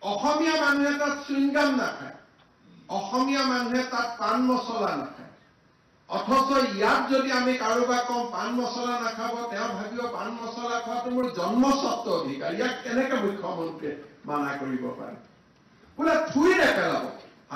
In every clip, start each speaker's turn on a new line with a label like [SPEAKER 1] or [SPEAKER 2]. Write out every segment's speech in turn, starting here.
[SPEAKER 1] অসমীয়া মানুহে তাত চুইংগাম নাখায়, অসমীয়া মানুহে তাত পান মছলা নাখায়। অথচ ইয়াত যদি আমি কাৰোবাক কম পান মছলা নাখাব, তেওঁ ভাবিব পান মছলা খোৱাটো মোৰ জন্মস্বত্ব অধিকাৰ, ইয়াক কেনেকে মুখ্যমন্ত্ৰীয়ে মানা কৰিব পাৰে? বোলে থুই নেপেলাব।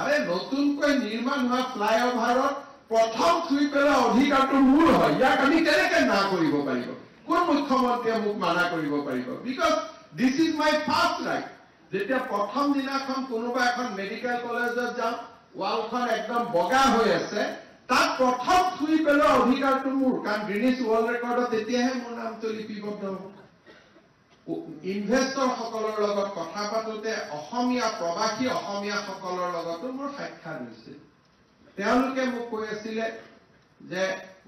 [SPEAKER 1] আৰে নতুনকৈ নিৰ্মাণ হোৱা ফ্লাইঅভাৰত প্ৰথম থুই পেলোৱা অধিকাৰটো মোৰ হয়, ইয়াক আমি কেনেকে না কৰিব পাৰিব? কোন মুখ্যমন্ত্ৰীয়ে মোক মানা কৰিব পাৰিব? Because this is my first right. যেতিয়া প্ৰথম দিনাখন কোনোবা এখন মেডিকেল কলেজত যাওঁ, ৱালখন একদম বগা হৈ আছে, তাত প্ৰথম থুই পেলোৱা অধিকাৰটো মোৰ, কাৰণ গ্ৰিনিছ ৱৰ্ল্ড ৰেকৰ্ডত তেতিয়াহে মোৰ নামটো লিপিবদ্ধ হ'ব। ইনভেষ্টৰসকলৰ লগত কথা পাতোতে অসমীয়া প্ৰবাসী অসমীয়াসকলৰ লগতো মোৰ সাক্ষাৎ হৈছিল। তেওঁলোকে মোক কৈ আছিলে যে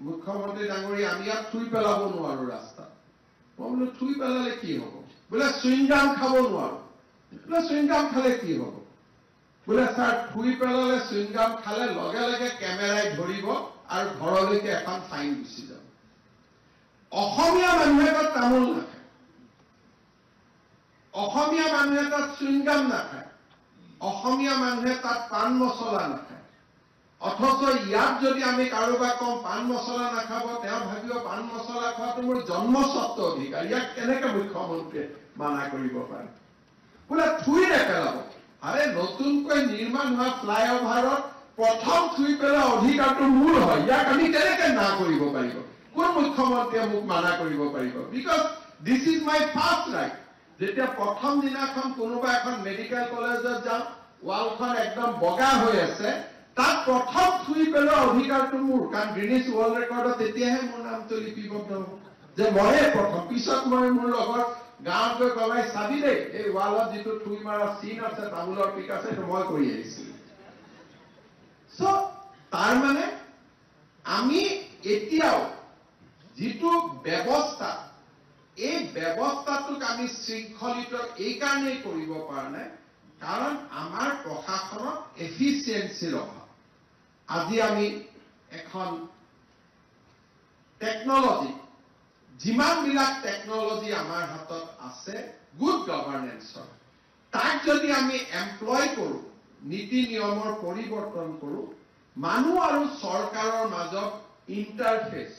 [SPEAKER 1] মুখ্যমন্ত্ৰী ডাঙৰীয়া, আমি ইয়াত থুই পেলাব নোৱাৰো ৰাস্তাত। মই বোলো থুই পেলালে কি হ'ব? বোলে চুইংগাম খাব নোৱাৰো। বোলে চুইংগাম খালে কি হ'ব? বোলে ছাৰ থুই পেলালে চুইংগাম খালে লগে লগে কেমেৰাই ধৰিব আৰু ঘৰলৈকে এখন ফাইন গুচি যাব। অসমীয়া মানুহে তাত তামোল নাখায়, অসমীয়া মানুহে তাত চুইংগাম নাখায়, অসমীয়া মানুহে তাত পান মছলা নাখায়। অথচ ইয়াত যদি আমি কাৰোবাক কম পান মছলা নাখাব, তেওঁ ভাবিব পান মছলা খোৱাটো মোৰ জন্মস্বত্ব অধিকাৰ, ইয়াক কেনেকে মুখ্যমন্ত্ৰীয়ে মানা কৰিব পাৰে? বোলে থুই নেপেলাব। আৰে নতুনকৈ নিৰ্মাণ হোৱা ফ্লাইঅভাৰত প্ৰথম থুই পেলোৱা অধিকাৰটো মোৰ হয়, ইয়াক আমি কেনেকে না কৰিব পাৰিব? কোন মুখ্যমন্ত্ৰীয়ে মোক মানা কৰিব পাৰিব? Because this is my first right. যেতিয়া প্ৰথম দিনাখন কোনোবা এখন মেডিকেল কলেজত যাওঁ, ৱালখন একদম বগা হৈ আছে, তাত প্ৰথম থুই পেলোৱা অধিকাৰটো মোৰ, কাৰণ গ্ৰিনিছ ৱৰ্ল্ড ৰেকৰ্ডত তেতিয়াহে মোৰ নামটো লিপিবদ্ধ হ'ব যে ময়ে প্ৰথম। পিছত মই মোৰ লগত গাঁৱত গৈ কবাই চাবি দেই, এই ৱালত যিটো থুই মাৰা চিন আছে, তামোলৰ পিক আছে, সেইটো মই কৰি আহিছিলো। চ' তাৰমানে আমি এতিয়াও যিটো ব্যৱস্থা, এই ব্যৱস্থাটোক আমি শৃংখলিত এইকাৰণেই কৰিব পৰা নাই, কাৰণ আমাৰ প্ৰশাসনত এফিচিয়েঞ্চিৰ অভাৱ। আজি আমি এখন টেকনলজি, যিমানবিলাক টেকনলজি আমাৰ হাতত আছে গুড গভাৰ্নেন্সৰ, তাক যদি আমি এমপ্লয় কৰোঁ, নীতি নিয়মৰ পৰিৱৰ্তন কৰোঁ, মানুহ আৰু চৰকাৰৰ মাজত ইণ্টাৰফেচ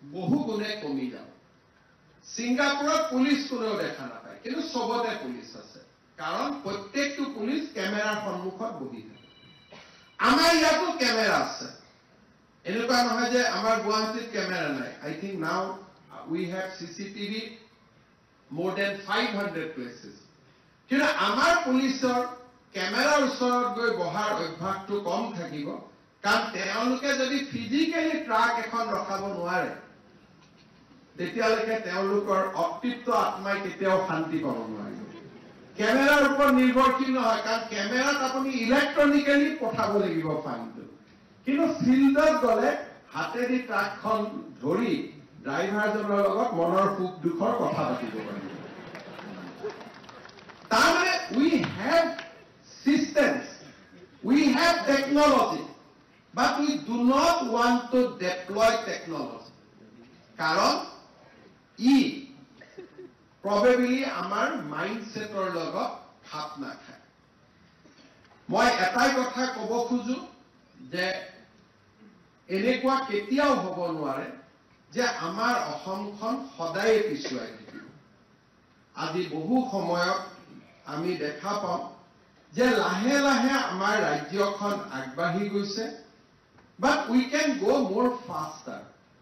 [SPEAKER 1] বহু গুণে কমি যাব। ছিংগাপুৰত পুলিচ কোনেও দেখা নাপায়, কিন্তু চবতে পুলিচ আছে, কাৰণ প্ৰত্যেকটো পুলিচ কেমেৰাৰ সন্মুখত বহি থাকে। আমাৰ ইয়াতো কেমেৰা আছে, এনেকুৱা নহয় যে আমাৰ গুৱাহাটীত কেমেৰা নাই। I think now we have CCTV more than 500 places. কিন্তু আমাৰ পুলিচৰ কেমেৰাৰ ওচৰত গৈ বহাৰ অভ্যাসটো কম থাকিব, কাৰণ তেওঁলোকে যদি ফিজিকেলি ট্ৰাক এখন ৰখাব নোৱাৰে, তেতিয়ালৈকে তেওঁলোকৰ অতৃপ্ত আত্মাই কেতিয়াও শান্তি পাব নোৱাৰিব। কেমেৰাৰ ওপৰত নিৰ্ভৰশীল নহয়, কাৰণ কেমেৰাত আপুনি ইলেক্ট্ৰনিকেলি পঠাব লাগিব ফাইনটো, কিন্তু ফিল্ডত গ'লে হাতেদি ট্ৰাকখন ধৰি ড্ৰাইভাৰজনৰ লগত মনৰ সুখ দুখৰ কথা পাতিব পাৰিব। তাৰমানে উই have systems, we have technology, but we do not want to deploy technology. কাৰণ ই probably আমাৰ মাইণ্ডছেটৰ লগত খাপ নাখায়। মই এটাই কথা ক'ব খোজো যে এনেকুৱা কেতিয়াও হ'ব নোৱাৰে যে আমাৰ অসমখন সদায় পিছুৱাই থাকিব। আজি বহু সময়ত আমি দেখা পাওঁ যে লাহে লাহে আমাৰ ৰাজ্যখন আগবাঢ়ি গৈছে, বাট উই কেন গো মোৰ ফাষ্টাৰ।